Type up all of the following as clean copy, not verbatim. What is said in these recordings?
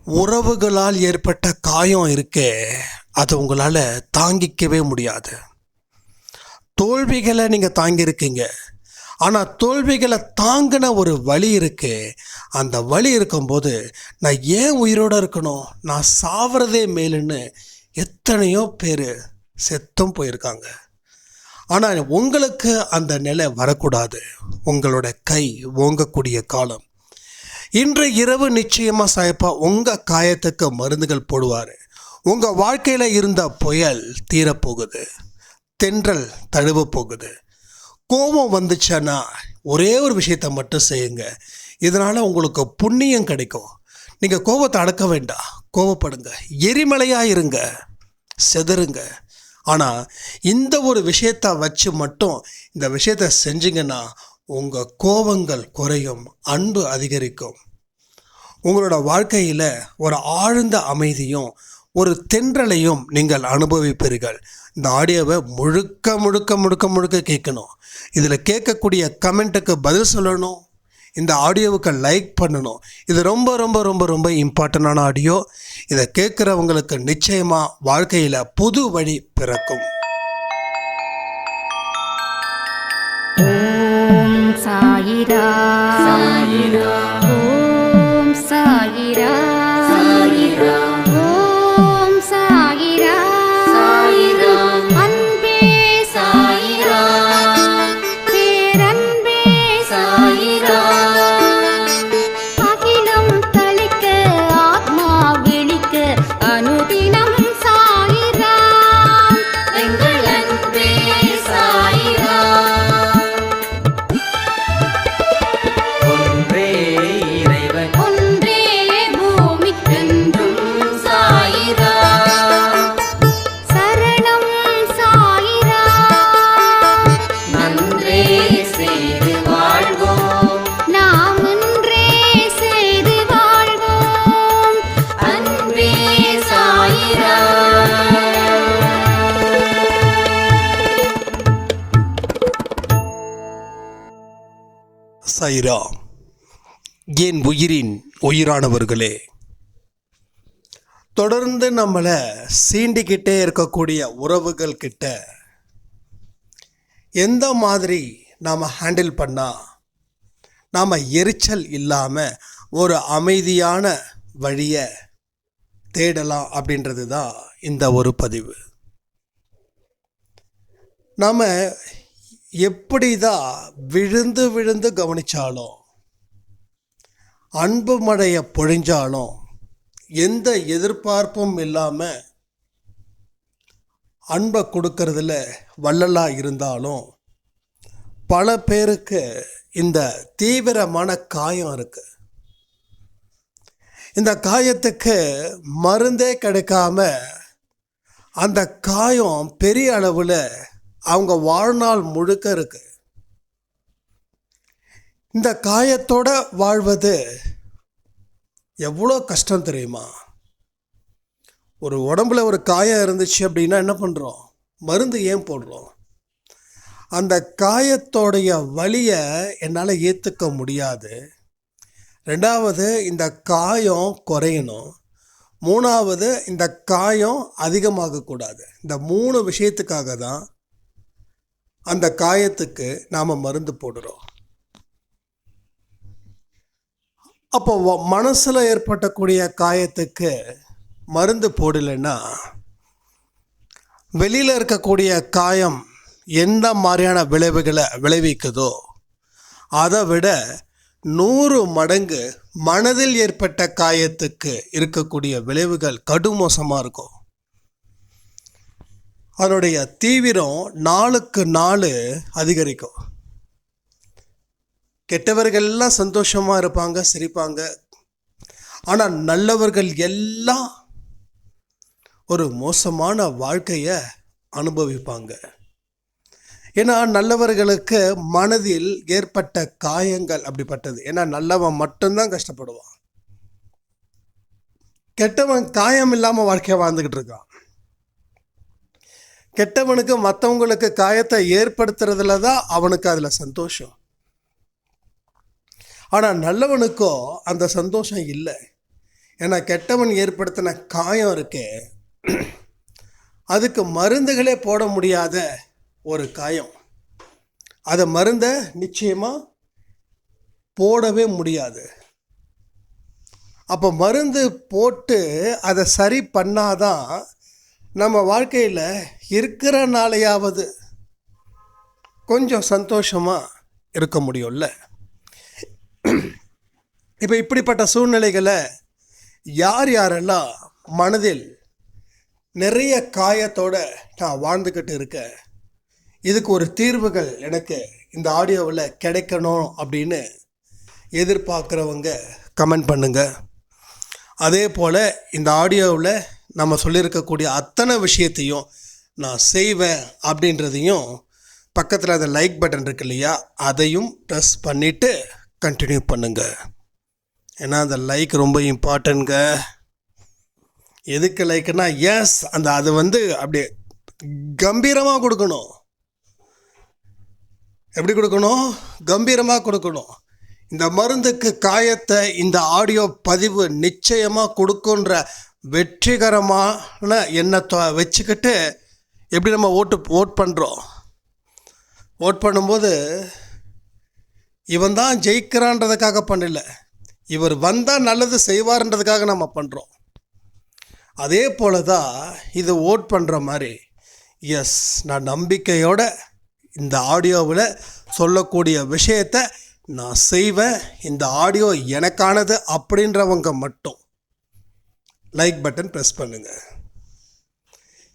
உறவுகளால் ஏற்பட்ட காயம் இருக்கே, அதை உங்களால் தாங்கிக்கவே முடியாது. தோல்விகளை நீங்கள் தாங்கியிருக்கீங்க, ஆனால் தோல்விகளை தாங்கின ஒரு வலி இருக்கு. அந்த வலி இருக்கும்போது நான் ஏன் உயிரோடு இருக்கணும், நான் சாவறதே மேலுன்னு எத்தனையோ பேர் செத்தும் போயிருக்காங்க. ஆனால் உங்களுக்கு அந்த நிலை வரக்கூடாது. உங்களோட கை ஓங்கக்கூடிய காலம் இன்று இரவு நிச்சயமாக சாயப்பா உங்கள் காயத்துக்கு மருந்துகள் போடுவார். உங்கள் வாழ்க்கையில் இருந்த புயல் தீரப்போகுது, தென்றல் தழுவ போகுது. கோபம் வந்துச்சுன்னா ஒரே ஒரு விஷயத்தை மட்டும் செய்யுங்க, இதனால் உங்களுக்கு புண்ணியம் கிடைக்கும். நீங்கள் கோபத்தை அடக்க வேண்டாம், கோபப்படுங்க, எரிமலையாக இருங்க, செதறுங்க. ஆனால் இந்த ஒரு விஷயத்தை வச்சு மட்டும் இந்த விஷயத்தை செஞ்சிங்கன்னா உங்கள் கோபங்கள் குறையும், அன்பு அதிகரிக்கும். உங்களோட வாழ்க்கையில் ஒரு ஆழ்ந்த அமைதியும் ஒரு தென்றலையும் நீங்கள் அனுபவிப்பீர்கள். இந்த ஆடியோவை முழுக்க முழுக்க முழுக்க முழுக்க கேட்கணும். இதில் கேட்கக்கூடிய கமெண்ட்டுக்கு பதில் சொல்லணும், இந்த ஆடியோவுக்கு லைக் பண்ணணும். இது ரொம்ப ரொம்ப ரொம்ப ரொம்ப இம்பார்ட்டண்டான ஆடியோ. இதை கேட்குறவங்களுக்கு நிச்சயமாக வாழ்க்கையில் புது வழி பிறக்கும். ஓம் சாயிரா சாயிரா, ஓம் சாயிரா சாயிரா, ஓம் சாயிரா சாயிரா, அன்பே சாயிரா, பேரன்பே சாயிரா, அகிலம் தளிக்க ஆத்மா விழிக்க அனுதினம் சாயிரா, எங்கள் அன்பே சாயிரா. ஒன்றே இறைவன், ஒன்றே பூமிக்கென்றும் சாயிரா, சரணம் சாயிரா, நன்றே செய்து வாழ்வோம், நாம் ஒன்றே செய்து வாழ்வோம், அன்பே சாயிரா. சாயிரா. என் உயிரின் உயிரானவர்களே, தொடர்ந்து நம்மளை சீண்டிக்கிட்டே இருக்கக்கூடிய உறவுகள் கிட்ட எந்த மாதிரி நாம் ஹேண்டில் பண்ணால் நாம் எரிச்சல் இல்லாமல் ஒரு அமைதியான வழியை தேடலாம் அப்படின்றது தான் இந்த ஒரு பதிவு. நாம் எப்படி தான் விழுந்து விழுந்து கவனித்தாலும், அன்பு மழையை பொழிஞ்சாலும், எந்த எதிர்பார்ப்பும் இல்லாமல் அன்பை கொடுக்கறதுல வள்ளலாக இருந்தாலும், பல பேருக்கு இந்த தீவிரமான காயம் இருக்குது. இந்த காயத்துக்கு மருந்தே கிடைக்காம அந்த காயம் பெரிய அளவில் அவங்க வாழ்நாள் முழுக்க இருக்கு. இந்த காயத்தோட வாழ்வது எவ்வளோ கஷ்டம் தெரியுமா? ஒரு உடம்புல ஒரு காயம் இருந்துச்சு அப்படின்னா என்ன பண்ணுறோம்? மருந்து ஏன் போடுறோம்? அந்த காயத்தோடைய வலியை என்னால் ஏற்றுக்க முடியாது. ரெண்டாவது, இந்த காயம் குறையணும். மூணாவது, இந்த காயம் அதிகமாகக்கூடாது. இந்த 3 விஷயத்துக்காக தான் அந்த காயத்துக்கு நாம் மருந்து போடுறோம். அப்போ மனசில் ஏற்பட்டக்கூடிய காயத்துக்கு மருந்து போடலைன்னா வெளியில் இருக்கக்கூடிய காயம் எந்த மாதிரியான விளைவுகளை விளைவிக்குதோ அதை விட 100 மடங்கு மனதில் ஏற்பட்ட காயத்துக்கு இருக்கக்கூடிய விளைவுகள் கடுமோசமாக இருக்கும். அதனுடைய தீவிரம் நாளுக்கு நாள் அதிகரிக்கும். கெட்டவர்கள் எல்லாம் சந்தோஷமாக இருப்பாங்க, சிரிப்பாங்க. ஆனால் நல்லவர்கள் எல்லாம் ஒரு மோசமான வாழ்க்கையை அனுபவிப்பாங்க. ஏன்னா நல்லவர்களுக்கு மனதில் ஏற்பட்ட காயங்கள் அப்படிப்பட்டது. ஏன்னா நல்லவன் மட்டும்தான் கஷ்டப்படுவான், கெட்டவன் காயம் இல்லாமல் வாழ்க்கையை வாழ்ந்துக்கிட்டு இருக்கான். கெட்டவனுக்கு மற்றவங்களுக்கு காயத்தை ஏற்படுத்துறதுல தான் அவனுக்கு அதில் சந்தோஷம். ஆனால் நல்லவனுக்கோ அந்த சந்தோஷம் இல்லை. ஏன்னா கெட்டவன் ஏற்படுத்தின காயம் இருக்கே, அதுக்கு மருந்துகளே போட முடியாத ஒரு காயம். அதை மருந்தை நிச்சயமாக போடவே முடியாது. அப்போ மருந்து போட்டு அதை சரி பண்ணாதான் நம்ம வாழ்க்கையில் இருக்கிற நாளையாவது கொஞ்சம் சந்தோஷமாக இருக்க முடியும்ல. இப்போ இப்படிப்பட்ட சூழ்நிலைகளை யாரெல்லாம் மனதில் நிறைய காயத்தோட நான் வாழ்ந்துக்கிட்டு இருக்கேன், இதுக்கு ஒரு தீர்வுகள் எனக்கு இந்த ஆடியோவில் கிடைக்கணும் அப்படின்னு எதிர்பார்க்குறவங்க கமெண்ட் பண்ணுங்கள். அதே போல் இந்த ஆடியோவில் நம்ம சொல்லியிருக்கக்கூடிய அத்தனை விஷயத்தையும் நான் செய்வேன் அப்படின்றதையும் பக்கத்தில் அந்த லைக் பட்டன் இருக்கு இல்லையா, அதையும் ப்ரெஸ் பண்ணிவிட்டு கண்டினியூ பண்ணுங்கள். ஏன்னா அந்த லைக் ரொம்ப இம்பார்ட்டன்ட்ங்க. எதுக்கு லைக்குன்னா, எஸ் அது அப்படியே கம்பீரமாக கொடுக்கணும். எப்படி கொடுக்கணும்? கம்பீரமாக கொடுக்கணும். இந்த மருந்துக்கு காயத்தை இந்த ஆடியோ பதிவு நிச்சயமாக கொடுக்குன்ற வெற்றிகரமான எண்ணத்தை வச்சுக்கிட்டு எப்படி நம்ம ஓட் பண்ணுறோம். ஓட் பண்ணும்போது இவன் தான் ஜெயிக்கிறான்றதுக்காக பண்ணல, இவர் வந்தால் நல்லது செய்வார்ன்றதுக்காக நம்ம பண்ணுறோம். அதே போல தான் இது ஓட் பண்ணுற மாதிரி, எஸ் நான் நம்பிக்கையோட இந்த ஆடியோவில் சொல்லக்கூடிய விஷயத்தை நான் செய்வேன், இந்த ஆடியோ எனக்கானது அப்படின்றவங்க மட்டும் லைக் பட்டன் ப்ரெஸ் பண்ணுங்கள்.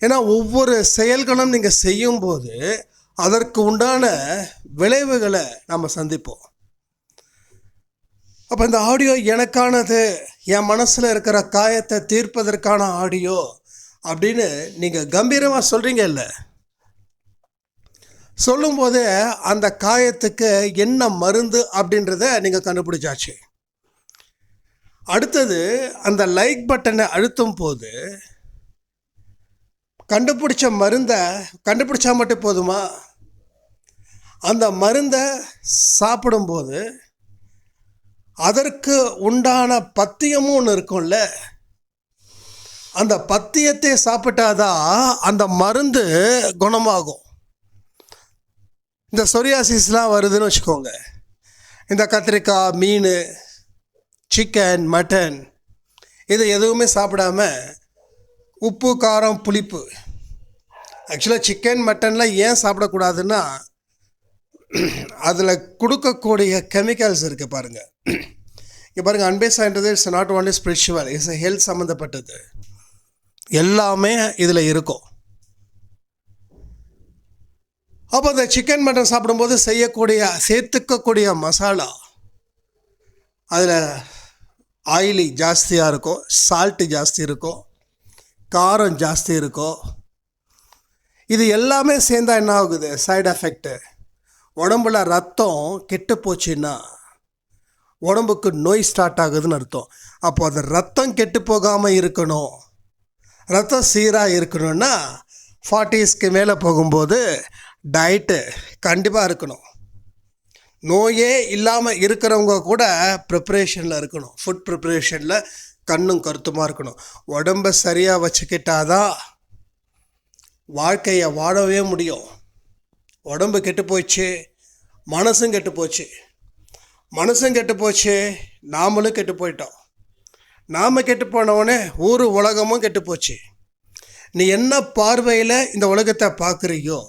ஏன்னா ஒவ்வொரு செயல்களும் நீங்கள் செய்யும்போது அதற்கு உண்டான விளைவுகளை நம்ம சந்திப்போம். அப்போ இந்த ஆடியோ எனக்கானது, என் மனசில் இருக்கிற காயத்தை தீர்ப்பதற்கான ஆடியோ அப்படின்னு நீங்கள் கம்பீரமாக சொல்கிறீங்க இல்லை, சொல்லும்போதே அந்த காயத்துக்கு என்ன மருந்து அப்படின்றத நீங்கள் கண்டுபிடிச்சாச்சு. அடுத்தது அந்த லைக் பட்டனை அழுத்தும் போது கண்டுபிடிச்ச மருந்தை கண்டுபிடிச்சா மட்டும் போதுமா? அந்த மருந்தை சாப்பிடும்போது அதற்கு உண்டான பத்தியமும் ஒன்று இருக்கும்ல, அந்த பத்தியத்தை சாப்பிட்டாதான் அந்த மருந்து குணமாகும். இந்த சொரியாசிஸ்லாம் வருதுன்னு வச்சுக்கோங்க, இந்த கத்திரிக்காய், மீன், சிக்கன், மட்டன் இது எதுவுமே சாப்பிடாம உப்பு, காரம், புளிப்பு. ஆக்சுவலாக சிக்கன், மட்டன்லாம் ஏன் சாப்பிடக்கூடாதுன்னா அதில் கொடுக்கக்கூடிய கெமிக்கல்ஸ் இருக்குது பாருங்கள். இங்கே பாருங்கள், அன்பேசான்றது it's not only spiritual, it's health சம்மந்தப்பட்டது. எல்லாமே இதில் இருக்கும். அப்போ அந்த சிக்கன், மட்டன் சாப்பிடும்போது சேர்த்துக்கக்கூடிய மசாலா அதில் ஆயிலி ஜாஸ்தியாக இருக்கும், சால்ட்டு ஜாஸ்தி இருக்கும், காரம் ஜாஸ்தி இருக்கும். இது எல்லாமே சேர்ந்தால் என்ன ஆகுது? Side effect. உடம்புல ரத்தம் கெட்டு போச்சுன்னா உடம்புக்கு நோய் ஸ்டார்ட் ஆகுதுன்னு அர்த்தம். அப்போ அது ரத்தம் கெட்டு போகாமல் இருக்கணும், ரத்தம் சீராக இருக்கணும்னா 40ஸ்க்கு மேலே போகும்போது டயட்டு கண்டிப்பாக இருக்கணும். நோயே இல்லாமல் இருக்கிறவங்க கூட ப்ரிப்ரேஷனில் இருக்கணும், ஃபுட் ப்ரிப்ரேஷனில் கண்ணும் கருத்துமாக இருக்கணும். உடம்பை சரியாக வச்சுக்கிட்டாதான் வாழ்க்கையை வாழவே முடியும். உடம்பு கெட்டு போச்சு, மனசும் கெட்டு போச்சு. மனசும் கெட்டு போச்சு, நாமளும் கெட்டு போயிட்டோம். நாம் கெட்டு போனவொடனே ஊர் உலகமும் கெட்டு போச்சு. நீ என்ன பார்வையில் இந்த உலகத்தை பார்க்குறியோ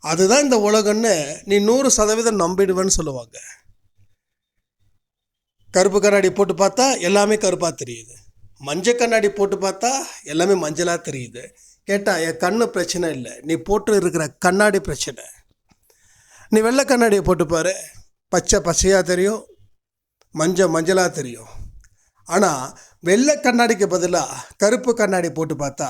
அதுதான் இந்த உலகம்னு நீ 100% நம்பிடுவேன்னு சொல்லுவாங்க. கருப்பு கண்ணாடி போட்டு பார்த்தா எல்லாமே கருப்பாக தெரியுது, மஞ்சள் கண்ணாடி போட்டு பார்த்தா எல்லாமே மஞ்சளாக தெரியுது. கேட்டால் என் கண்ணு பிரச்சனை இல்லை, நீ போட்டு இருக்கிற கண்ணாடி பிரச்சனை. நீ வெள்ளை கண்ணாடியை போட்டுப்பாரு, பச்சையாக தெரியும், மஞ்சளாக தெரியும். ஆனால் வெள்ளை கண்ணாடிக்கு பதிலாக கருப்பு கண்ணாடி போட்டு பார்த்தா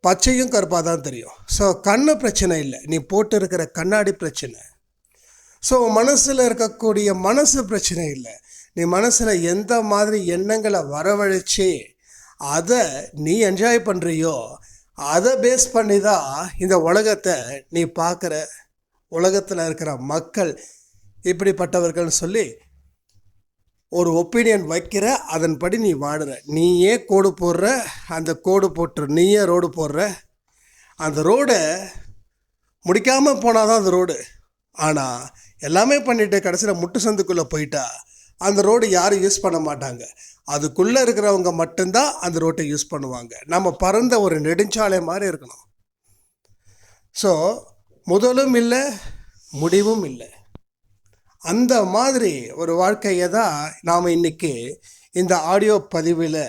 பச்சையும் கருப்பாக தான் தெரியும். ஸோ கண்ணு பிரச்சனை இல்லை, நீ போட்டு இருக்கிற கண்ணாடி பிரச்சனை. ஸோ மனசில் இருக்கக்கூடிய மனசு பிரச்சனை இல்லை, நீ மனசில் எந்த மாதிரி எண்ணங்களை வரவழைச்சி அதை நீ என்ஜாய் பண்ணுறியோ அதை பேஸ் பண்ணி தான் இந்த உலகத்தை நீ பார்க்குற. உலகத்தில் இருக்கிற மக்கள் இப்படிப்பட்டவர்கள்னு சொல்லி ஒரு ஒப்பீனியன் வைக்கிற, அதன்படி நீ வாடுற. நீயே கோடு போடுற, அந்த கோடு போட்டுற, நீயே ரோடு போடுற. அந்த ரோடை முடிக்காமல் போனால் தான் அந்த ரோடு. ஆனால் எல்லாமே பண்ணிவிட்டு கடைசியில் முட்டு சந்துக்குள்ளே போயிட்டா அந்த ரோடு யாரும் யூஸ் பண்ண மாட்டாங்க. அதுக்குள்ளே இருக்கிறவங்க மட்டும்தான் அந்த ரோட்டை யூஸ் பண்ணுவாங்க. நம்ம பறந்த ஒரு நெடுஞ்சாலை மாதிரி இருக்கணும். ஸோ முதலும் இல்லை, முடிவும் இல்லை. அந்த மாதிரி ஒரு வாழ்க்கையை தான் நாம் இன்றைக்கி இந்த ஆடியோ பதிவில்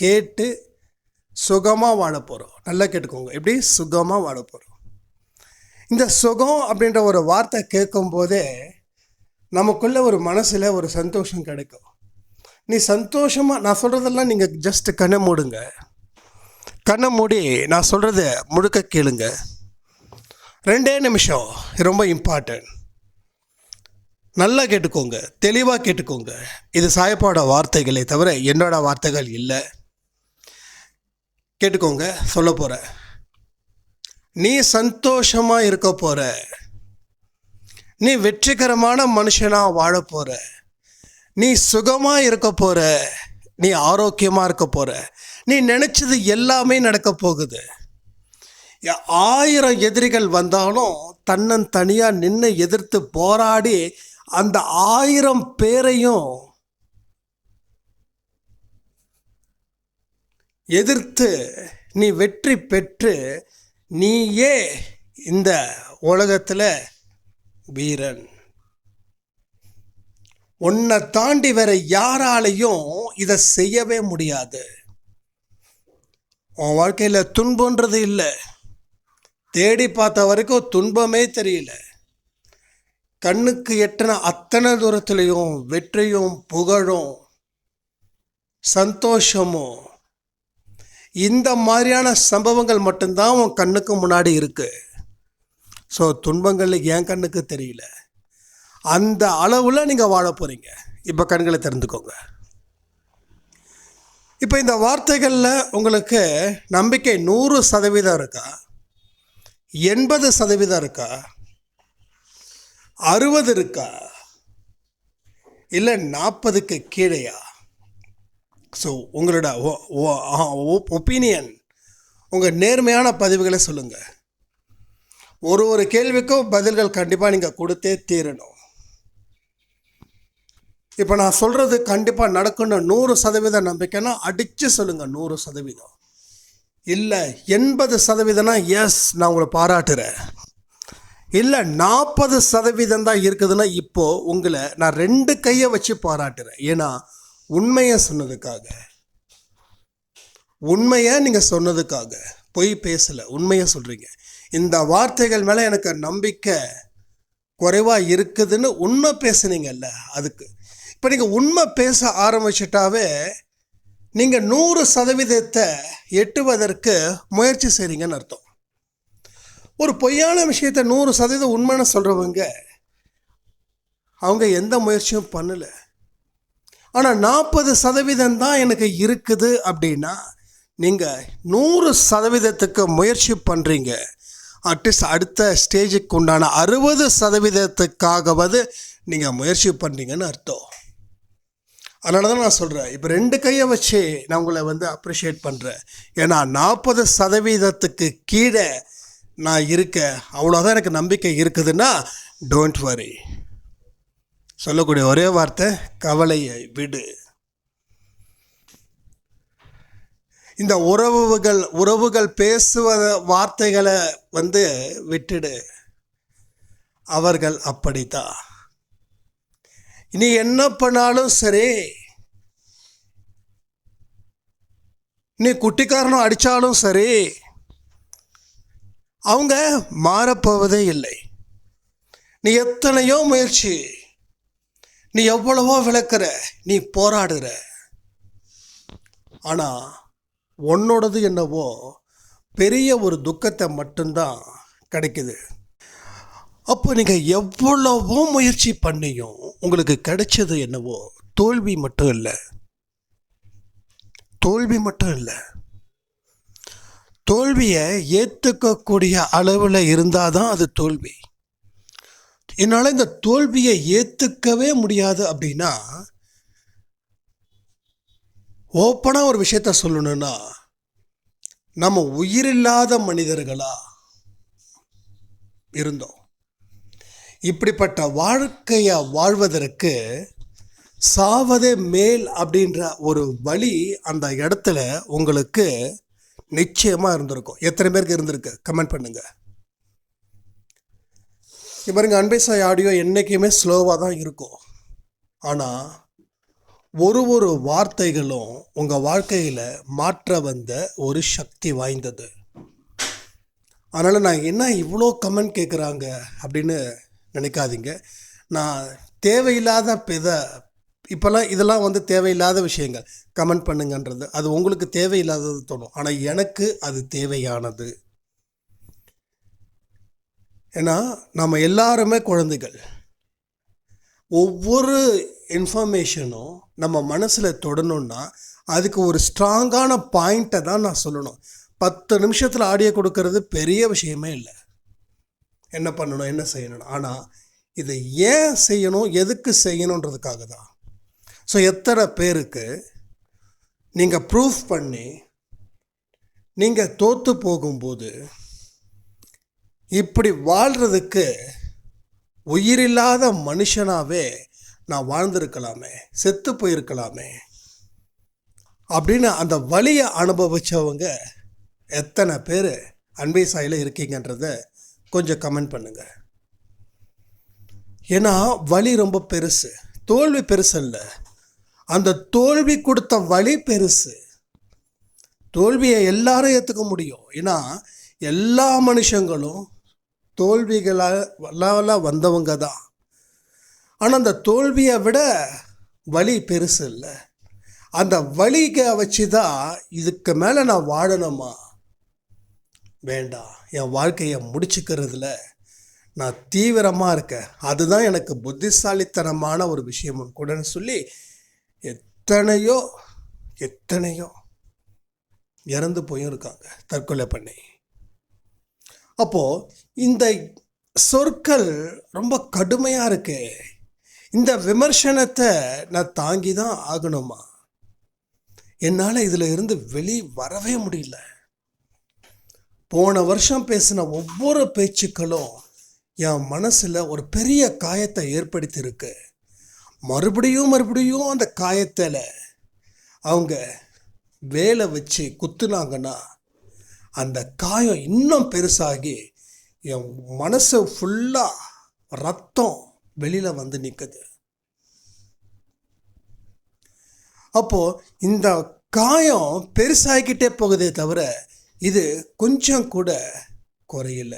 கேட்டு சுகமாக வாழ போகிறோம். நல்லா கேட்டுக்கோங்க, எப்படி சுகமாக வாழ போகிறோம். இந்த சுகம் அப்படின்ற ஒரு வார்த்தை கேட்கும்போதே நமக்குள்ளே ஒரு மனசில் ஒரு சந்தோஷம் கிடைக்கும். நீ சந்தோஷமாக, நான் சொல்கிறதெல்லாம் நீங்கள் ஜஸ்ட் கண்ணை மூடுங்க. கண்ணை மூடி நான் சொல்கிறத முழுக்க கேளுங்க. 2 நிமிஷம், ரொம்ப இம்பார்ட்டன்ட். நல்லா கேட்டுக்கோங்க, தெளிவாக கேட்டுக்கோங்க. இது சாயப்பாட வார்த்தைகளே தவிர என்னோட வார்த்தைகள் இல்லை. கேட்டுக்கோங்க, சொல்ல போகிற. நீ சந்தோஷமாக இருக்க போகிற, நீ வெற்றிகரமான மனுஷனாக வாழ போகிற, நீ சுகமாக இருக்க போகிற, நீ ஆரோக்கியமாக இருக்க போகிற, நீ நினச்சது எல்லாமே நடக்க போகுது. 1000 எதிரிகள் வந்தாலும் தன்னந்தனியாக நின்று எதிர்த்து போராடி அந்த 1000 பேரையும் எதிர்த்து நீ வெற்றி பெற்று நீயே இந்த உலகத்தில் வீரன். உன்னை தாண்டி வேற யாராலையும் இதை செய்யவே முடியாது. உன் வாழ்க்கையில் துன்பன்றது இல்லை. தேடி பார்த்த வரைக்கும் துன்பமே தெரியல. கண்ணுக்கு எட்டின அத்தனை தூரத்துலேயும் வெற்றியும் புகழும் சந்தோஷமும் இந்த மாதிரியான சம்பவங்கள் மட்டும்தான் உன் கண்ணுக்கு முன்னாடி இருக்குது. ஸோ துன்பங்கள் என் கண்ணுக்கு தெரியல. அந்த அளவில் நீங்கள் வாழ போகிறீங்க. இப்போ கண்களை திறந்துக்கோங்க. இப்போ இந்த வார்த்தைகளில் உங்களுக்கு நம்பிக்கை 100% இருக்கா, 80% இருக்கா, 60 இருக்கா, இல்லை 40க்கு கீழேயா? ஸோ உங்களோட ஒப்பீனியன், உங்கள் நேர்மையான பதிவுகளை சொல்லுங்கள். ஒரு கேள்விக்கும் பதில்கள் கண்டிப்பாக நீங்கள் கொடுத்தே தீரணும். இப்போ நான் சொல்கிறது கண்டிப்பாக நடக்கணும் 100% நம்பிக்கைன்னா அடித்து சொல்லுங்கள் 100%. இல்லை 80%னா எஸ் நான் உங்களை பாராட்டுறேன். இல்லை 40% தான் இருக்குதுன்னா இப்போது உங்களை நான் 2 கையை வச்சு பாராட்டுறேன். ஏன்னா உண்மையை சொன்னதுக்காக, உண்மையை நீங்கள் சொன்னதுக்காக, பொய் பேசலை, உண்மையை சொல்கிறீங்க. இந்த வார்த்தைகள் மேலே எனக்கு நம்பிக்கை குறைவாக இருக்குதுன்னு உண்மை பேசுனீங்கல்ல, அதுக்கு இப்போ நீங்கள் உண்மை பேச ஆரம்பிச்சிட்டாவே நீங்கள் 100% எட்டுவதற்கு முயற்சி செய்கிறீங்கன்னு அர்த்தம். ஒரு பொய்யான விஷயத்தை 100% உண்மைன்னு சொல்கிறவங்க அவங்க எந்த முயற்சியும் பண்ணலை. ஆனால் 40% தான் எனக்கு இருக்குது அப்படின்னா நீங்கள் 100%க்கு முயற்சி பண்ணுறீங்க. அட்லீஸ்ட் அடுத்த ஸ்டேஜுக்கு உண்டான 60%க்காகவது நீங்கள் முயற்சி பண்ணுறீங்கன்னு அர்த்தம். அதனால தான் நான் சொல்கிறேன், இப்போ 2 கையை வச்சு நான் உங்களை அப்ரிஷியேட் பண்ணுறேன். ஏன்னா 40%க்கு கீழே நான் இருக்கேன், அவ்வளோதான் எனக்கு நம்பிக்கை இருக்குதுன்னா டோன்ட் வரி. சொல்லக்கூடிய ஒரே வார்த்தை கவலையை விடு. இந்த உறவுகள் பேசுவ வார்த்தைகளை விட்டுடு. அவர்கள் அப்படித்தான். நீ என்ன பண்ணாலும் சரி, நீ குட்டிக்காரனும் அடித்தாலும் சரி, அவங்க மாறப்போவதே இல்லை. நீ எத்தனையோ முயற்சி, நீ எவ்வளவோ விளக்குற, நீ போராடுற, ஆனால் உன்னோடது என்னவோ பெரிய ஒரு துக்கத்தை மட்டும்தான் கிடைக்குது. அப்போ நீங்கள் எவ்வளவோ முயற்சி பண்ணியும் உங்களுக்கு கிடைச்சது என்னவோ தோல்வி மட்டும் இல்லை. தோல்வியை ஏற்றுக்கக்கூடிய அளவில் இருந்தால் தான் அது தோல்வி. என்னால் இந்த தோல்வியை ஏற்றுக்கவே முடியாது அப்படின்னா ஓப்பனாக ஒரு விஷயத்த சொல்லணும்னா, நம்ம உயிரில்லாத மனிதர்களா இருந்தோம். இப்படிப்பட்ட வாழ்க்கையை வாழ்வதற்கு சாவதே மேல் அப்படின்ற ஒரு வழி அந்த இடத்துல உங்களுக்கு நிச்சயமாக இருந்திருக்கும். எத்தனை பேருக்கு இருந்திருக்கு? கமெண்ட் பண்ணுங்க. பாருங்க, அன்பே சாய் ஆடியோ என்றைக்குமே ஸ்லோவாக தான் இருக்கும். ஆனால் ஒரு வார்த்தைகளும் உங்கள் வாழ்க்கையில் மாற்ற வந்த ஒரு சக்தி வாய்ந்தது. அதனால் நான் என்ன இவ்வளோ கமெண்ட் கேட்குறாங்க அப்படின்னு நினைக்காதீங்க. நான் தேவையில்லாத இப்போல்லாம் இதெல்லாம் தேவையில்லாத விஷயங்கள் கமெண்ட் பண்ணுங்கன்றது அது உங்களுக்கு தேவையில்லாதது தோணும். ஆனால் எனக்கு அது தேவையானது. ஏன்னா நம்ம எல்லாருமே குழந்தைகள். ஒவ்வொரு இன்ஃபர்மேஷனும் நம்ம மனசில் தொடணுன்னா அதுக்கு ஒரு ஸ்ட்ராங்கான பாயிண்ட்டை தான் நான் சொல்லணும். 10 நிமிஷத்தில் ஆடியோ கொடுக்கறது பெரிய விஷயமே இல்லை. என்ன பண்ணணும், என்ன செய்யணும். ஆனால் இதை ஏன் செய்யணும், எதுக்கு செய்யணுன்றதுக்காக தான். ஸோ எத்தனை பேருக்கு நீங்கள் ப்ரூஃப் பண்ணி நீங்கள் தோற்று போகும்போது இப்படி வாழ்கிறதுக்கு உயிரில்லாத மனுஷனாகவே நான் வாழ்ந்திருக்கலாமே, செத்து போயிருக்கலாமே அப்படின்னு அந்த வலியை அனுபவித்தவங்க எத்தனை பேர் அன்பே சாயில் இருக்கீங்கன்றத கொஞ்சம் கமெண்ட் பண்ணுங்க. ஏன்னா வலி ரொம்ப பெருசு, தோல்வி பெருசு இல்லை, அந்த தோல்வி கொடுத்த வலி பெருசு. தோல்வியை எல்லாரும் ஏற்றுக்க முடியும். ஏன்னா எல்லா மனுஷங்களும் தோல்விகளால் வந்தவங்க தான். ஆனால் அந்த தோல்வியை விட வலி பெருசு இல்லை. அந்த வலியை வச்சு தான் இதுக்கு மேலே நான் வாழணுமா வேண்டாம், என் வாழ்க்கையை முடிச்சுக்கிறதுல நான் தீவிரமாக இருக்கேன், அதுதான் எனக்கு புத்திசாலித்தனமான ஒரு விஷயமும் கூட சொல்லி எத்தனையோ இறந்து போயும் இருக்காங்க தற்கொலை பண்ணி. அப்போது இந்த சொற்கள் ரொம்ப கடுமையாக இருக்கு. இந்த விமர்சனத்தை நான் தாங்கி தான் ஆகணுமா? என்னால் இதில் இருந்து வரவே முடியல. போன வருஷம் பேசின ஒவ்வொரு பேச்சுக்களும் என் மனசில் ஒரு பெரிய காயத்தை ஏற்படுத்தியிருக்கு. மறுபடியும் அந்த காயத்தில் அவங்க வேலை வச்சு குத்துனாங்கன்னா அந்த காயம் இன்னும் பெருசாகி என் மனசு ஃபுல்லாக ரத்தம் வெளியில் வந்து நிற்குது. அப்போது இந்த காயம் பெருசாகிக்கிட்டே போகுதே தவிர இது கொஞ்சம் கூட குறையல.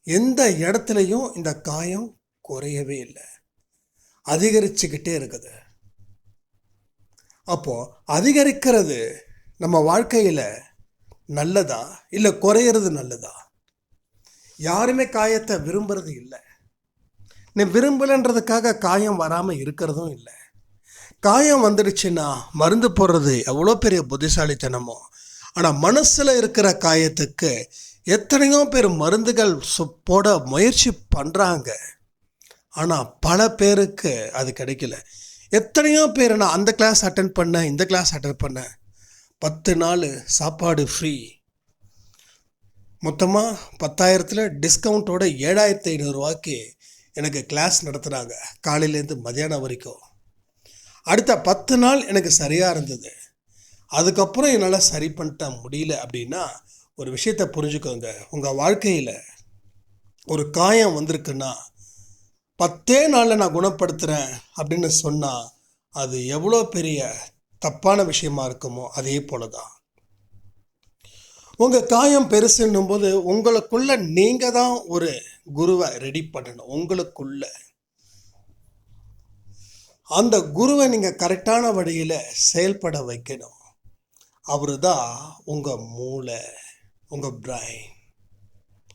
எந்த இடத்துலையும் இந்த காயம் குறையவே இல்லை, அதிகரிச்சுக்கிட்டே இருக்குது. அப்போது அதிகரிக்கிறது நம்ம வாழ்க்கையில் நல்லதா இல்லை குறையிறது நல்லதா? யாருமே காயத்தை விரும்புறது இல்லை. நீ விரும்பலைன்றதுக்காக காயம் வராமல் இருக்கிறதும் இல்லை. காயம் வந்துடுச்சுன்னா மருந்து போடுறது எவ்வளோ பெரிய புத்திசாலித்தனமோ. ஆனால் மனசில் இருக்கிற காயத்துக்கு எத்தனையோ பேர் மருந்துகள் போட முயற்சி பண்ணுறாங்க. ஆனால் பல பேருக்கு அது கிடைக்கல. எத்தனையோ பேர் நான் அந்த கிளாஸ் அட்டன் பண்ணேன், இந்த கிளாஸ் அட்டன் பண்ணேன், 10 நாள் சாப்பாடு ஃப்ரீ, மொத்தமாக 10,000 டிஸ்கவுண்ட்டோட 7,500 எனக்கு கிளாஸ் நடத்துகிறாங்க காலையிலேருந்து மதியானம் வரைக்கும். அடுத்த 10 நாள் எனக்கு சரியாக இருந்தது. அதுக்கப்புறம் என்னால் சரி பண்ணிட்ட முடியல. அப்படின்னா ஒரு விஷயத்தை புரிஞ்சுக்கோங்க. உங்கள் வாழ்க்கையில் ஒரு காயம் வந்திருக்குன்னா 10 நாளில் நான் குணப்படுத்துகிறேன் அப்படின்னு சொன்னால் அது எவ்வளோ பெரிய தப்பான விஷயமா இருக்குமோ அதே போல தான். உங்கள் காயம் பெருசுன்னும் போது உங்களுக்குள்ள நீங்கள் தான் ஒரு குருவை ரெடி பண்ணணும். உங்களுக்குள்ள அந்த குருவை நீங்கள் கரெக்டான வழியில் செயல்பட வைக்கணும். அவர் தான் உங்கள் மூளை, உங்கள் பிரைன்,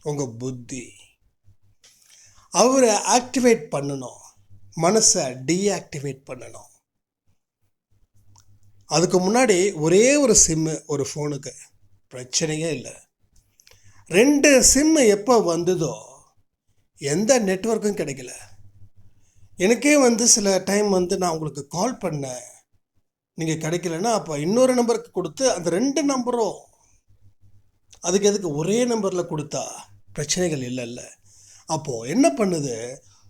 உங்கள் புத்தி. அவரை ஆக்டிவேட் பண்ணணும், மனசை டீஆக்டிவேட் பண்ணணும். அதுக்கு முன்னாடி ஒரே ஒரு சிம்மு ஒரு ஃபோனுக்கு பிரச்சனையே இல்லை. 2 சிம்மு எப்போ வந்ததோ எந்த நெட்வொர்க்கும் கிடைக்கல. எனக்கே சில டைம் நான் உங்களுக்கு கால் பண்ணேன், நீங்கள் கிடைக்கலன்னா அப்போ இன்னொரு நம்பருக்கு கொடுத்து அந்த 2 நம்பரும் அதுக்கு எதுக்கு ஒரே நம்பரில் கொடுத்தா பிரச்சனைகள் இல்லைல்ல. அப்போது என்ன பண்ணுது,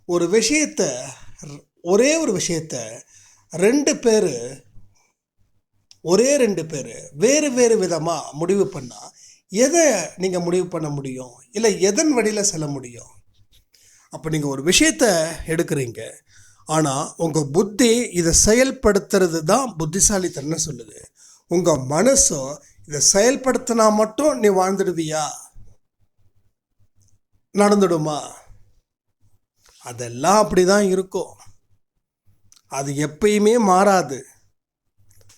ஒரு விஷயத்தை ஒரே ஒரு விஷயத்தை 2 பேர் வேறு வேறு விதமாக முடிவு பண்ணால் எதை நீங்கள் முடிவு பண்ண முடியும், இல்லை எதன் வழியில் செல்ல முடியும்? அப்போ நீங்கள் ஒரு விஷயத்தை எடுக்கிறீங்க, ஆனால் உங்கள் புத்தி இதை செயல்படுத்துறது தான் புத்திசாலித்தனம் சொல்லுது. உங்கள் மனசோ இதை செயல்படுத்தினா மட்டும் நீ வாழ்ந்துடுவியா, நடந்துடுமா? அதெல்லாம் அப்படி தான் இருக்கும், அது எப்பயுமே மாறாது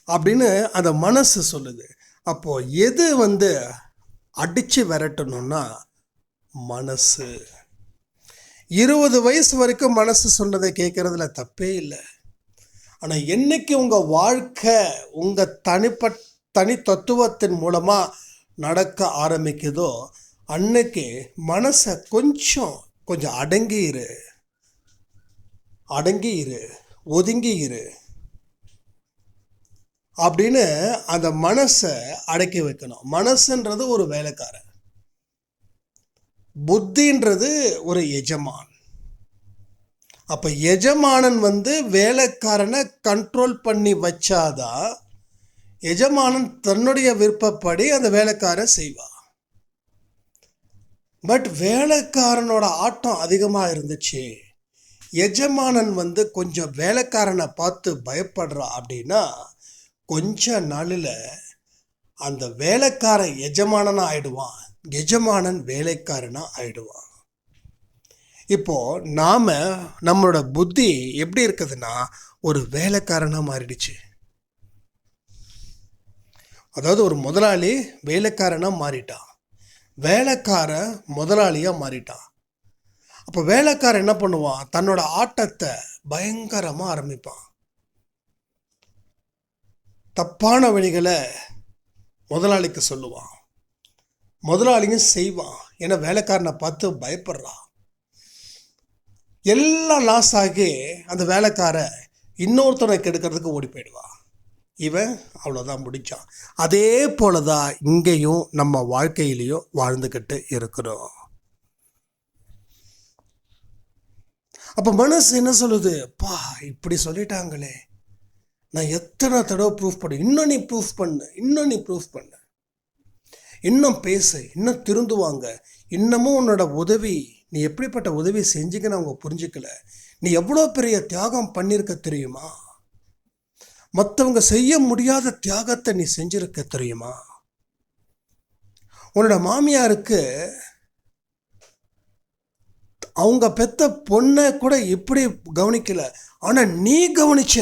அப்படின்னு அந்த மனசு சொல்லுது. அப்போது எது அடித்து விரட்டணும்னா மனசு. 20 வயசு வரைக்கும் மனசு சொன்னதை கேட்குறதுல தப்பே இல்லை. ஆனால் என்னைக்கு உங்கள் வாழ்க்கை உங்கள் தனி தத்துவத்தின் மூலமாக நடக்க ஆரம்பிக்குதோ அன்னைக்கு மனசை கொஞ்சம் அடங்கி இரு ஒதுங்கி இரு அப்படின்னு அந்த மனசை அடக்கி வைக்கணும். மனசுன்றது ஒரு வேலைக்காரன், புத்தின்றது ஒரு எஜமான். அப்போ எஜமானன் வேலைக்காரனை கண்ட்ரோல் பண்ணி வச்சாதான் எஜமானன் தன்னுடைய விருப்பப்படி அந்த வேலைக்காரன் செய்வான். பட் வேலைக்காரனோட ஆட்டம் அதிகமாக இருந்துச்சு, எஜமானன் கொஞ்சம் வேலைக்காரனை பார்த்து பயப்படுறா அப்படின்னா கொஞ்ச நாளில் அந்த வேலைக்காரன் எஜமானனாக ஆயிடுவான், எஜமானன் வேலைக்காரனாக ஆயிடுவான். இப்போது நாம் நம்மளோட புத்தி எப்படி இருக்குதுன்னா ஒரு வேலைக்காரனாக மாறிடுச்சு. அதாவது ஒரு முதலாளி வேலைக்காரனாக மாறிட்டான், வேலைக்காரன் முதலாளியாக மாறிட்டான். அப்போ வேலைக்காரன் என்ன பண்ணுவான், தன்னோட ஆட்டத்தை பயங்கரமாக ஆரம்பிப்பான். தப்பான வழிகளை முதலாளிக்கு சொல்லுவான், முதலாளியும் செய்வான். ஏன்னா வேலைக்காரனை பார்த்து பயப்படுறான். எல்லாம் லாஸ் ஆகி அந்த வேலைக்காரன் இன்னொருத்தனை கெடுக்கிறதுக்கு ஓடி போயிடுவான். இவன் அவ்வளோதான் முடிச்சான். அதே போல தான் இங்கேயும் நம்ம வாழ்க்கையிலையும் வாழ்ந்துக்கிட்டு இருக்கிறோம். அப்போ மனசு என்ன சொல்லுது, பா இப்படி சொல்லிட்டாங்களே, நான் எத்தனை தடவை ப்ரூஃப் பண்ணு, இன்னும் நீ ப்ரூஃப் பண்ணு, இன்னும் பேசு, இன்னும் திருந்துவாங்க, இன்னமும் உன்னோட உதவி, நீ எப்படிப்பட்ட உதவி செஞ்சுக்கன்னு அவங்க புரிஞ்சுக்கல, நீ எவ்வளோ பெரிய தியாகம் பண்ணியிருக்க தெரியுமா, மற்றவங்க செய்ய முடியாத தியாகத்தை நீ செஞ்சிருக்க தெரியுமா, உன்னோட மாமியாருக்கு அவங்க பெத்த பொண்ணை கூட இப்படி கவனிக்கல, ஆனால் நீ கவனிச்ச,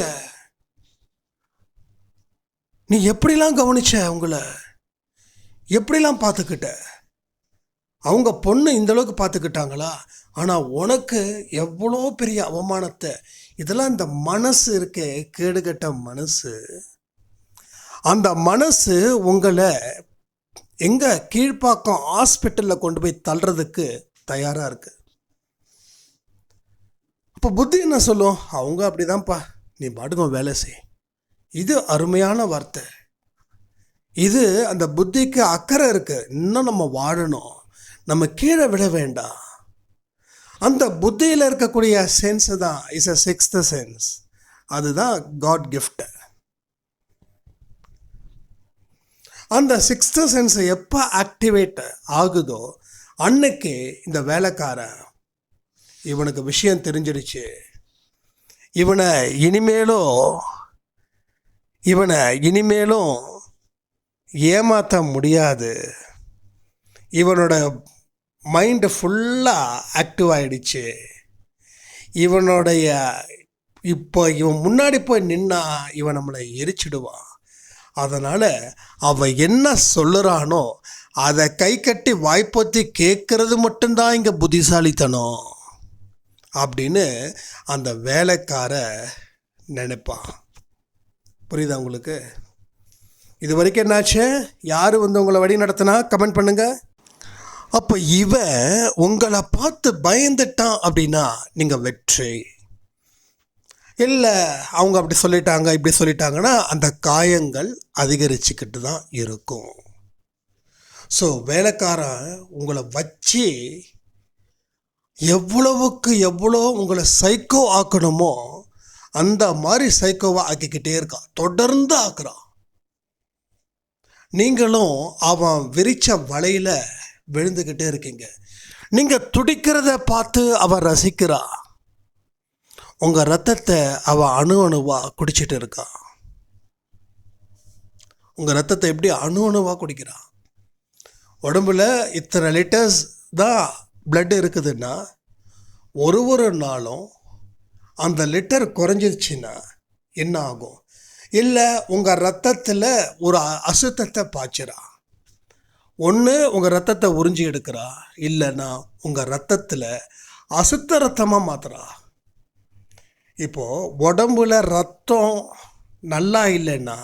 நீ எப்படிலாம் கவனிச்ச, அவங்கள எப்படிலாம் பார்த்துக்கிட்ட, அவங்க பொண்ணு இந்தளவுக்கு பார்த்துக்கிட்டாங்களா, ஆனால் உனக்கு எவ்வளோ பெரிய அவமானத்தை. இதெல்லாம் இந்த மனசு இருக்கே, கேடுகட்ட மனசு, அந்த மனசு உங்களை எங்கே கீழ்ப்பாக்கம் ஹாஸ்பிட்டலில் கொண்டு போய் தள்ளுறதுக்கு தயாராக இருக்குது. இப்போ புத்தி என்ன சொல்லும், அவங்க அப்படிதான்ப்பா, நீ பாட்டுக்கும் வேலை செய். இது அருமையான வார்த்தை. இது அந்த புத்திக்கு அக்கறை இருக்குது, இன்னும் நம்ம வாழணும், நம்ம கீழே விட வேண்டாம். அந்த புத்தியில் இருக்கக்கூடிய சென்ஸு தான் இஸ் அ 6th சென்ஸ், அதுதான் காட் கிஃப்ட். அந்த 6th சென்ஸ் எப்போ ஆக்டிவேட் ஆகுதோ அன்னைக்கு இந்த வேலைக்காரன் இவனுக்கு விஷயம் தெரிஞ்சிடுச்சு, இவனை இனிமேலும் ஏமாற்ற முடியாது, இவனோட மைண்டு ஃபுல்லாக ஆக்டிவ் ஆகிடுச்சு, இப்போ இவன் முன்னாடி போய் நின்னா இவன் நம்மளை எரிச்சிடுவான், அதனால் அவன் என்ன சொல்லுறானோ அதை கை கட்டி வாய்ப்பொத்தி கேட்கறது மட்டும்தான் இங்கே புத்திசாலித்தனம் அப்படின்னு அந்த வேலைக்கார நினைப்பான். புரியுதா உங்களுக்கு? இது வரைக்கும் என்னாச்சு? யார் உங்களை வழி நடத்தினா கமெண்ட் பண்ணுங்க. அப்போ இவன் உங்களை பார்த்து பயந்துட்டான் அப்படின்னா நீங்கள் வெற்றி. இல்லை அவங்க அப்படி சொல்லிட்டாங்க இப்படி சொல்லிட்டாங்கன்னா அந்த காயங்கள் அதிகரிச்சுக்கிட்டு தான் இருக்கும். ஸோ வேலைக்காரன் உங்களை வச்சு எவ்வளவுக்கு எவ்வளோ உங்களை சைக்கோ ஆக்கணுமோ அந்த மாதிரி சைக்கோவை ஆக்கிக்கிட்டே இருக்கான், தொடர்ந்து ஆக்குறான். நீங்களும் அவன் விரிச்ச வலையில் விழுந்துக்கிட்டே இருக்கீங்க. நீங்கள் துடிக்கிறத பார்த்து அவன் ரசிக்கிறா. உங்கள் ரத்தத்தை அவன் அணு அணுவாக குடிச்சிட்டு இருக்கான். உங்கள் ரத்தத்தை எப்படி அணு அணுவாக குடிக்கிறான்? உடம்புல இத்தனை லிட்டர்ஸ் தான் பிளட் இருக்குதுன்னா ஒரு நாளும் அந்த லிட்டர் குறைஞ்சிருச்சுன்னா என்ன ஆகும்? இல்லை உங்கள் ரத்தத்தில் ஒரு அசுத்தத்தை பாய்ச்சிறா. ஒன்று உங்கள் ரத்தத்தை உறிஞ்சி எடுக்கிறா, இல்லைன்னா உங்கள் ரத்தத்தில் அசுத்த ரத்தமாக மாற்றுறா. இப்போது உடம்புல ரத்தம் நல்லா இல்லைன்னா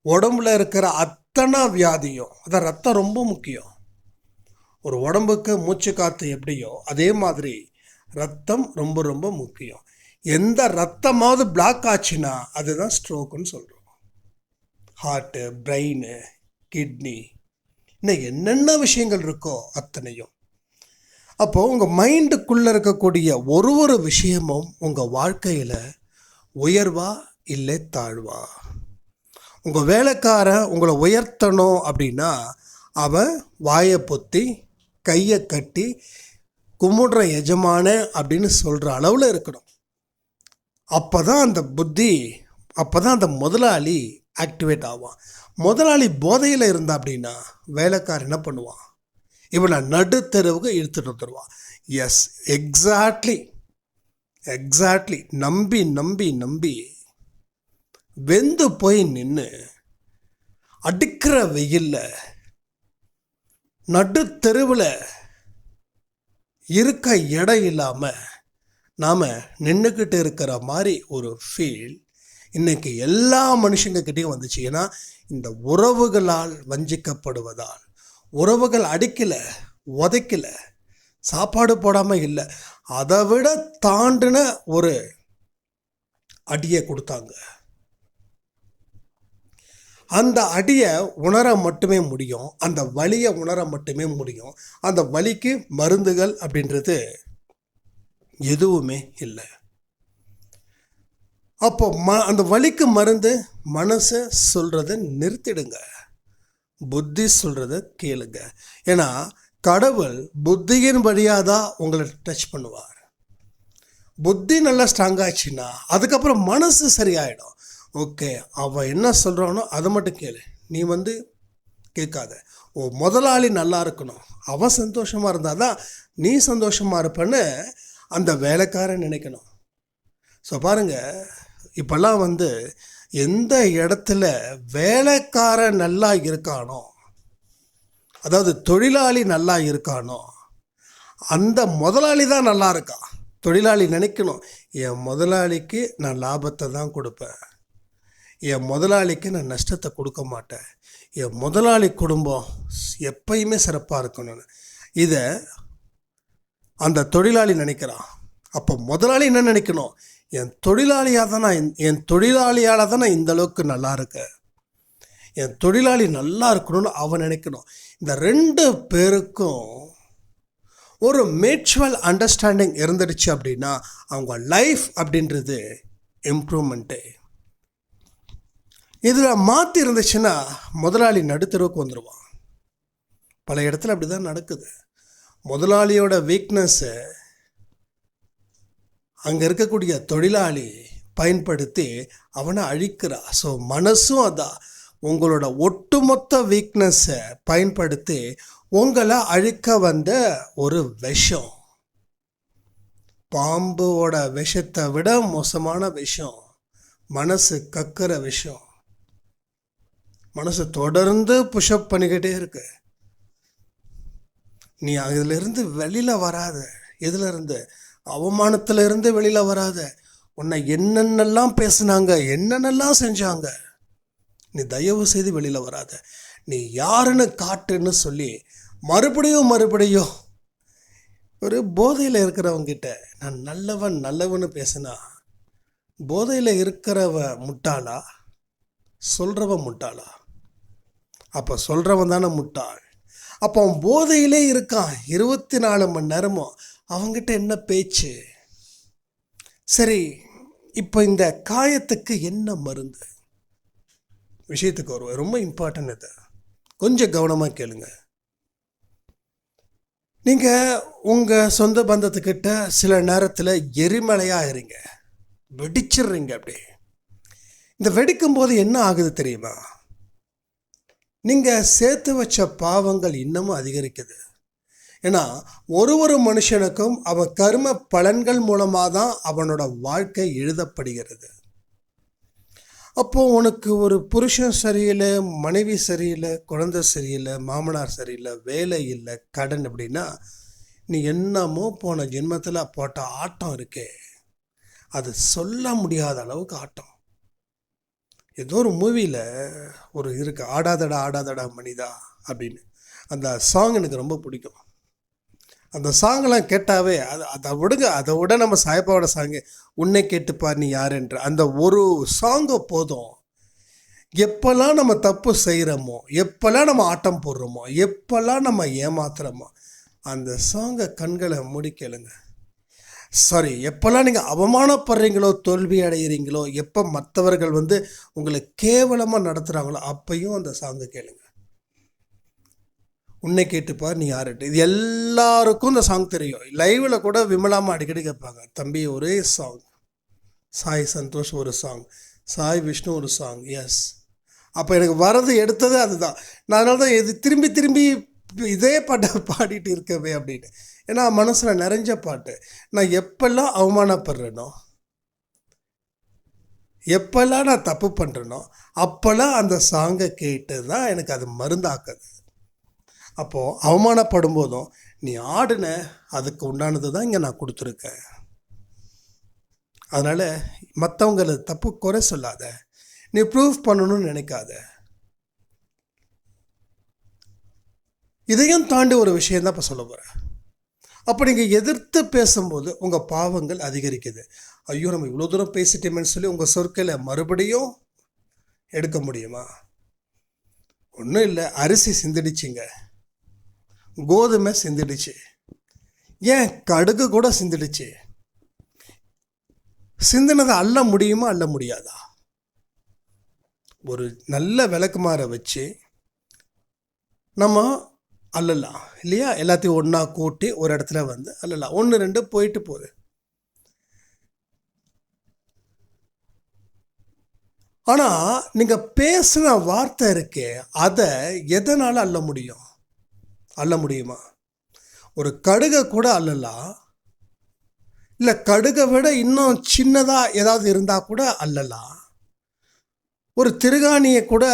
உடம்புல இருக்கிற அத்தனை வியாதியும், அதான் ரத்தம் ரொம்ப முக்கியம். ஒரு உடம்புக்கு மூச்சு காற்று எப்படியோ அதே மாதிரி ரத்தம் ரொம்ப ரொம்ப முக்கியம். எந்த ரத்தமாவது பிளாக் ஆச்சுன்னா அதுதான் ஸ்ட்ரோக்குன்னு சொல்கிறோம். ஹார்ட்டு, பிரெயின், கிட்னி, இன்னும் என்னென்ன விஷயங்கள் இருக்கோ அத்தனையும். அப்போது உங்கள் மைண்டுக்குள்ளே இருக்கக்கூடிய ஒரு விஷயமும் உங்கள் வாழ்க்கையில் உயர்வா இல்லை தாழ்வா? உங்கள் வேலைக்காரன் உங்களை உயர்த்தணும் அப்படின்னா அவன் வாயை பொத்தி கையை கட்டி கும்பிடுற எஜமான அப்படின்னு சொல்கிற அளவில் இருக்கணும். அப்போ தான் அந்த புத்தி, அப்போ தான் அந்த முதலாளி ஆக்டிவேட் ஆவான். முதலாளி போதையில் இருந்தா அப்படின்னா வேலைக்காரன் என்ன பண்ணுவான்? இவனை நடுத்தெருவுக்கு இழுத்துட்டு வந்துடுவான். Yes, exactly. நம்பி நம்பி நம்பி வெந்து போய் நின்று அடிக்கிற வெயில்ல நடுத்தெருவில் இருக்க இடம் இல்லாமல் நாம் நின்றுக்கிட்டு இருக்கிற மாதிரி ஒரு ஃபீல் இன்றைக்கி எல்லா மனுஷங்கக்கிட்டேயும் வந்துச்சு. ஏன்னா இந்த உறவுகளால் வஞ்சிக்கப்படுவதால், உறவுகள் அடிக்கலை, உதைக்கலை, சாப்பாடு போடாமல் இல்லை, அதை விட தாண்டின ஒரு அடியை கொடுத்தாங்க. அந்த அடியை உணர மட்டுமே முடியும், அந்த வலியை உணர மட்டுமே முடியும். அந்த வலிக்கு மருந்துகள் அப்படின்றது எதுவுமே இல்லை. அப்போ அந்த வலிக்கு மருந்து மனசை சொல்கிறத நிறுத்திடுங்க, புத்தி சொல்கிறத கேளுங்க. ஏன்னா கடவுள் புத்தியின் வழியாக தான் உங்களை டச் பண்ணுவார். புத்தி நல்லா ஸ்ட்ராங்காச்சுன்னா அதுக்கப்புறம் மனசு சரியாயிடும். ஓகே, அவன் என்ன சொல்கிறானோ அதை மட்டும் கேளு, நீ கேட்காத. முதலாளி நல்லா இருக்கணும், அவன் சந்தோஷமாக இருந்தால் தான் நீ சந்தோஷமாக இருப்பேன்னு அந்த வேலைக்காரன் நினைக்கணும். ஸோ பாருங்கள், இப்போல்லாம் எந்த இடத்துல வேலைக்காரன் நல்லா இருக்கானோ, அதாவது தொழிலாளி நல்லா இருக்கானோ, அந்த முதலாளி தான் நல்லா இருக்கான். தொழிலாளி நினைக்கணும், என் முதலாளிக்கு நான் லாபத்தை தான் கொடுப்பேன், என் முதலாளிக்கு நான் நஷ்டத்தை கொடுக்க மாட்டேன், என் முதலாளி குடும்பம் எப்பயுமே சிறப்பாக இருக்கணும்னு இதை அந்த தொழிலாளி நினைக்கிறான். அப்போ முதலாளி என்ன நினைக்கணும்? என் தொழிலாளியால் தான் நான் இந்த அளவுக்கு நல்லா இருக்கேன், என் தொழிலாளி நல்லா இருக்கணும்னு அவன் நினைக்கணும். இந்த ரெண்டு பேருக்கும் ஒரு மியூச்சுவல் அண்டர்ஸ்டாண்டிங் இருந்துடுச்சு அப்படின்னா அவங்க லைஃப் அப்படின்றது இம்ப்ரூவ்மெண்ட்டு. இதில் மாற்றி இருந்துச்சுன்னா முதலாளி நடுத்தருவுக்கு வந்துடுவான். பல இடத்துல அப்படி தான் நடக்குது. முதலாளியோட வீக்னஸ்ஸை அங்கே இருக்கக்கூடிய தொழிலாளி பயன்படுத்தி அவனை அழிக்கிறா. ஸோ மனசும் அதான், உங்களோட ஒட்டுமொத்த வீக்னஸை பயன்படுத்தி உங்களை அழிக்க வந்த ஒரு விஷம். பாம்போட விஷத்தை விட மோசமான விஷம் மனசு கக்கிற விஷம். மனசு தொடர்ந்து புஷ்அப் பண்ணிக்கிட்டே இருக்கு. நீ அதிலிருந்து வெளியில் வராத. எதுலேருந்து? அவமானத்திலிருந்து வெளியில் வராத. உன்னை என்னென்னலாம் பேசுனாங்க, என்னென்னலாம் செஞ்சாங்க, நீ தயவு செய்து வெளியில் வராத. நீ யாருன்னு காட்டுன்னு சொல்லி மறுபடியும் ஒரு போதையில் இருக்கிறவங்கிட்ட நான் நல்லவன்னு பேசினா போதையில் இருக்கிறவ முட்டாளா, சொல்கிறவ முட்டாளா? அப்போ சொல்கிறவன் தானே முட்டாள். அப்போ அவன் போதையிலே இருக்கான் 24 மணி நேரமும். அவங்ககிட்ட என்ன பேச்சு? சரி, இப்போ இந்த காயத்துக்கு என்ன மருந்து? விஷயத்துக்கு வருவோம். ரொம்ப இம்பார்ட்டன்ட் இது, கொஞ்சம் கவனமாக கேளுங்க. நீங்கள் உங்கள் சொந்த பந்தத்துக்கிட்ட சில நேரத்தில் எரிமலையாகிறீங்க, வெடிச்சிடுறீங்க. அப்படியே இந்த வெடிக்கும் போது என்ன ஆகுது தெரியுமா? நீங்கள் சேர்த்து வச்ச பாவங்கள் இன்னமும் அதிகரிக்குது. ஏன்னா ஒரு மனுஷனுக்கும் அவன் கர்ம பலன்கள் மூலமாக தான் அவனோட வாழ்க்கை எழுதப்படுகிறது. அப்போது உனக்கு ஒரு புருஷன் சரியில்லை, மனைவி சரியில்லை, குழந்தை சரியில்லை, மாமனார் சரியில்லை, வேலை இல்லை, கடன் அப்படின்னா நீ என்னமோ போன ஜென்மத்தில் போட்ட ஆட்டம் இருக்கே, அது சொல்ல முடியாத அளவுக்கு ஆட்டம். ஏதோ ஒரு மூவியில் ஒரு இருக்கு, ஆடாதடா ஆடாதடா மனிதா அப்படின்னு. அந்த சாங் எனக்கு ரொம்ப பிடிக்கும். அந்த சாங்கெல்லாம் கேட்டாவே அதை விடுங்க, அதை விட நம்ம சாய்பாவோட சாங்கு உன்னை கேட்டுப்பார் நீ யாருன்ற அந்த ஒரு சாங்கை போதும். எப்போல்லாம் நம்ம தப்பு செய்கிறோமோ, எப்போல்லாம் நம்ம ஆட்டம் போடுறோமோ, எப்போல்லாம் நம்ம ஏமாத்துறோமோ, அந்த சாங்கை கண்களை மூடி கேளுங்க. சாரி, எப்போல்லாம் நீங்கள் அவமானப்படுறீங்களோ, தோல்வி அடைகிறீங்களோ, எப்போ மற்றவர்கள் உங்களை கேவலமாக நடத்துகிறாங்களோ, அப்பையும் அந்த சாங்கை கேளுங்க. உன்னை கேட்டுப்பார் நீ யாருட்டு. இது எல்லாருக்கும் இந்த சாங் தெரியும். லைவில் கூட விமலாமா அடிக்கடி கேட்பாங்க, தம்பி ஒரே சாங், சாய் சந்தோஷ் ஒரு சாங், சாய் விஷ்ணு ஒரு சாங். எஸ், அப்போ எனக்கு வரது எடுத்தது அதுதான். நான் அதனால தான் இது திரும்பி திரும்பி இதே பாட்டை பாடிட்டு இருக்கவே அப்படின்னு. ஏன்னா மனசில் நிறைஞ்ச பாட்டு. நான் எப்பெல்லாம் அவமானப்படுறேனோ, எப்பெல்லாம் நான் தப்பு பண்ணுறேனோ, அப்போல்லாம் அந்த சாங்கை கேட்டு தான் எனக்கு அது மருந்தாக்குது. அப்போது அவமானப்படும் போதும் நீ ஆடுன, அதுக்கு உண்டானது தான் இங்கே நான் கொடுத்துருக்கேன். அதனால் மற்றவங்களை தப்பு குறை சொல்லாத, நீ ப்ரூவ் பண்ணணும்னு நினைக்காத. இதையும் தாண்டி ஒரு விஷயந்தான் இப்போ சொல்ல போகிறேன். அப்போ நீங்கள் எதிர்த்து பேசும்போது உங்கள் பாவங்கள் அதிகரிக்குது. ஐயோ, நம்ம இவ்வளோ தூரம் பேசிட்டோமேன்னு சொல்லி உங்கள் சொற்களை மறுபடியும் எடுக்க முடியுமா? ஒன்றும் இல்லை, அரிசி சிந்திடுச்சிங்க, கோதுமை சிந்திடுச்சு, ஏன் கடுகு கூட சிந்திடுச்சு. சிந்தினதை அள்ள முடியுமா, அள்ள முடியாதா? ஒரு நல்ல விளக்குமாரை வச்சு நம்ம அல்லலாம் இல்லையா? எல்லாத்தையும் ஒன்றா கூட்டி ஒரு இடத்துல அல்லலாம். 1 2 போயிட்டு போகுது. ஆனால் நீங்கள் பேசின வார்த்தை இருக்கே, அதை எதனால் அள்ள முடியும்? அள்ள முடியுமா? ஒரு கடுகை கூட அல்லலாம், இல்லை கடுகை விட இன்னும் சின்னதாக ஏதாவது இருந்தால் கூட அல்லலாம். ஒரு திருகாணியை கூட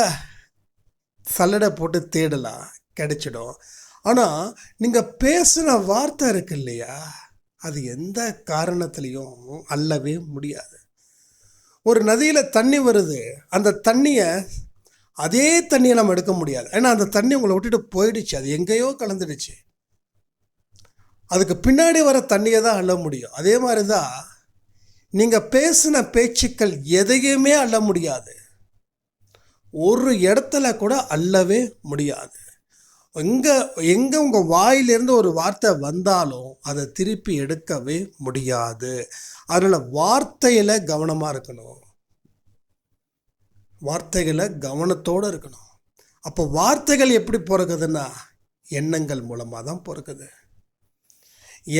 சல்லடை போட்டு தேடலாம், கிடைச்சிடும். ஆனால் நீங்கள் பேசின வார்த்தை இருக்கு இல்லையா, அது எந்த காரணத்துலேயும் அள்ளவே முடியாது. ஒரு நதியில் தண்ணி வருது, அந்த தண்ணியை அதே தண்ணியை நம்ம எடுக்க முடியாது. ஏன்னா அந்த தண்ணி உங்களை விட்டுட்டு போயிடுச்சு, அது எங்கேயோ கலந்துடுச்சு. அதுக்கு பின்னாடி வர தண்ணியை தான் அள்ள முடியும். அதே மாதிரி தான் நீங்கள் பேசின பேச்சுக்கள் எதையுமே அள்ள முடியாது. ஒரு இடத்துல கூட அள்ளவே முடியாது. எங்கே உங்கள் வாயிலிருந்து ஒரு வார்த்தை வந்தாலும் அதை திருப்பி எடுக்கவே முடியாது. அதனால் வார்த்தையில் கவனமாக இருக்கணும், வார்த்தைகளை கவனத்தோடு இருக்கணும். அப்போ வார்த்தைகள் எப்படி பிறக்குதுன்னா எண்ணங்கள் மூலமாக தான் பிறக்குது.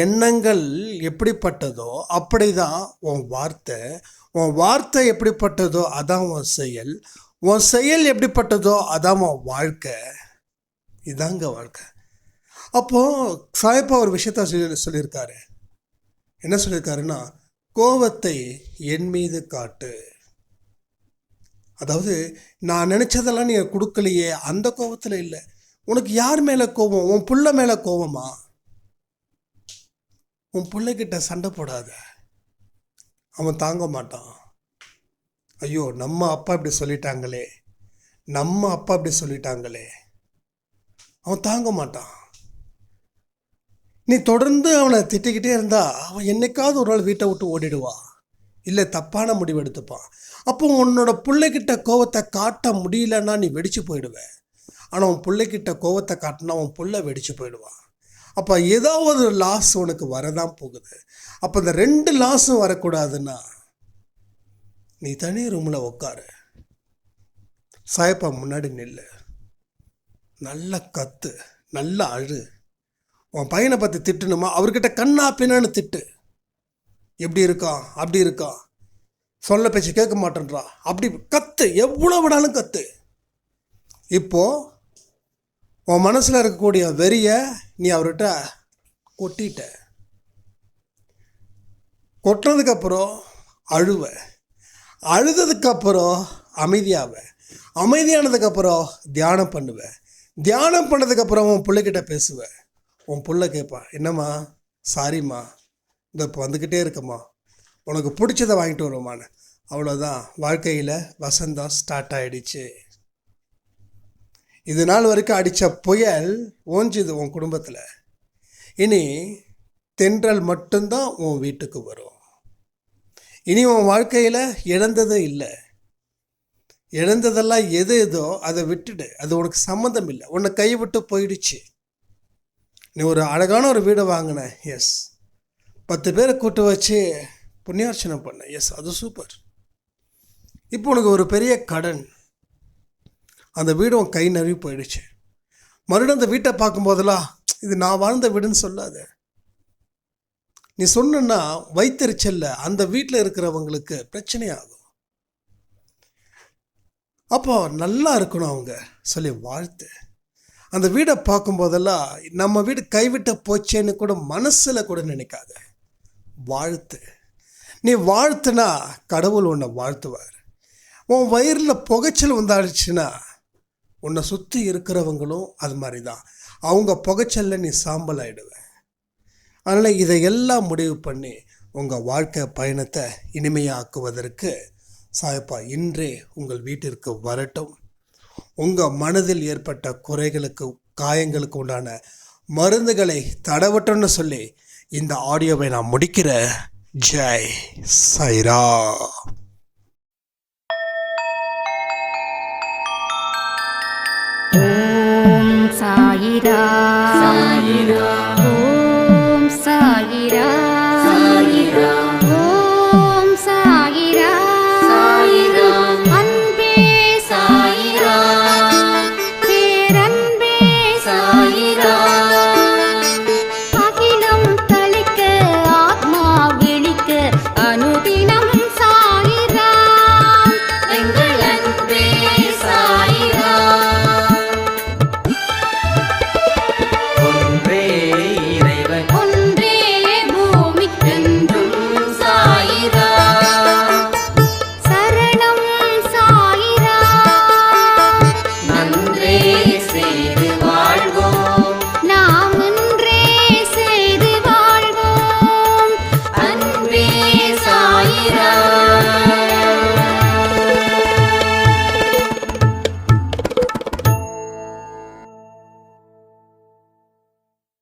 எண்ணங்கள் எப்படிப்பட்டதோ அப்படி தான் உன் வார்த்தை, உன் வார்த்தை எப்படிப்பட்டதோ அதான் உன் செயல், உன் செயல் எப்படிப்பட்டதோ அதான் உன் வாழ்க்கை. இதாங்க வாழ்க்கை. அப்போது சாய்ப்பா ஒரு விஷயத்த சொல்லியிருக்காரு. என்ன சொல்லியிருக்காருன்னா, கோபத்தை என் மீது காட்டு. அதாவது நான் நினச்சதெல்லாம் நீ கொடுக்கலையே, அந்த கோபத்தில் இல்லை. உனக்கு யார் மேலே கோபம்? உன் புள்ள மேலே கோபமா? உன் பிள்ளைகிட்ட சண்டை போடாத, அவன் தாங்க மாட்டான். ஐயோ, நம்ம அப்பா இப்படி சொல்லிட்டாங்களே, நம்ம அப்பா இப்படி சொல்லிட்டாங்களே, அவன் தாங்க மாட்டான். நீ தொடர்ந்து அவனை திட்டிக்கிட்டே இருந்தா அவன் என்னைக்காவது ஒரு நாள் வீட்டை விட்டு ஓடிடுவான். இல்லை தப்பான முடிவு எடுத்துப்பான். அப்போ உன்னோட பிள்ளைகிட்ட கோவத்தை காட்ட முடியலன்னா நீ வெடிச்சு போயிடுவ. ஆனால் உன் பிள்ளைகிட்ட கோவத்தை காட்டினா உன் பிள்ளை வெடிச்சு போயிடுவான். அப்போ ஏதோ ஒரு லாஸ் உனக்கு வரதான் போகுது. அப்போ இந்த 2 லாஸும் வரக்கூடாதுன்னா நீ தனி ரூமில் உட்காரு, சாயப்பா முன்னாடி நில்லு, நல்ல கத்து, நல்ல அழு. உன் பையனை பற்றி திட்டணுமா, அவர்கிட்ட கண்ணா பின்னான்னு திட்டு. எப்படி இருக்கான், அப்படி இருக்கான், சொல்ல பேச்சு கேட்க மாட்டேன்றா, அப்படி கத்து, எவ்வளோ விடாலும் கத்து. இப்போ உன் மனசில் இருக்கக்கூடிய வெறிய நீ அவர்கிட்ட கொட்டிட்ட. கொட்டினதுக்கப்புறம் அழுவ, அழுததுக்கப்புறம் அமைதியானதுக்கப்புறம் தியானம் பண்ணுவேன். தியானம் பண்ணதுக்கப்புறம் உன் பிள்ளைகிட்ட பேசுவேன். உன் பிள்ளை கேட்பான், என்னம்மா, சாரிம்மா, இந்த இப்போ வந்துக்கிட்டே இருக்கம்மா, உனக்கு பிடிச்சதை வாங்கிட்டு வருவான்னு. அவ்வளோதான், வாழ்க்கையில் வசந்தம் ஸ்டார்ட் ஆகிடுச்சு. இது நாள் வரைக்கும் அடித்த புயல் ஓஞ்சுது உன் குடும்பத்தில். இனி தென்றல் மட்டும்தான் உன் வீட்டுக்கு வரும். இனி உன் வாழ்க்கையில் இழந்ததே இல்லை. இழந்ததெல்லாம் எதோ அதை விட்டுடு, அது உனக்கு சம்மந்தம் இல்லை, உன்னை கைவிட்டு போயிடுச்சு. நீ ஒரு அழகான ஒரு வீடை வாங்கின, எஸ். 10 பேரை கூட்டு வச்சு புண்ணியார்ச்சனை பண்ண, எஸ், அது சூப்பர். இப்போ உனக்கு ஒரு பெரிய கடன், அந்த வீடு உன் கை நழுவி போயிடுச்சு. மறுபடியும் அந்த வீட்டை பார்க்கும்போதெல்லாம் இது நான் வாழ்ந்த வீடுன்னு சொல்லாத. நீ சொன்னா வைத்தறிச்சல்ல அந்த வீட்டில் இருக்கிறவங்களுக்கு பிரச்சனையாகும். அப்போ நல்லா இருக்கணும் அவங்க சொல்லி வாழ்த்து. அந்த வீடை பார்க்கும்போதெல்லாம் நம்ம வீடு கைவிட்ட போச்சேன்னு கூட மனசில் கூட நினைக்காத, வாழ்த்து. நீ வாழ்த்துனா கடவுள் உன்னை வாழ்த்துவார். உன் வயிறில் புகைச்சல் வந்தாடுச்சுன்னா உன்னை சுற்றி இருக்கிறவங்களும் அது மாதிரி தான், அவங்க புகைச்சல்ல நீ சாம்பல் ஆகிடுவ. அதனால் இதையெல்லாம் முடிவு பண்ணி உங்கள் வாழ்க்கை பயணத்தை இனிமையாக்குவதற்கு சாயப்பா இன்றே உங்கள் வீட்டிற்கு வரட்டும். உங்கள் மனதில் ஏற்பட்ட குறைகளுக்கு, காயங்களுக்கு உண்டான மருந்துகளை தடவட்டோன்னு சொல்லி இந்த ஆடியோவை நான் முடிக்கிறேன். ஜெய் சாய்ரா. ஓம் சாயிரா, சாயிரா, ஓம் சாயிரா, சாயிரா.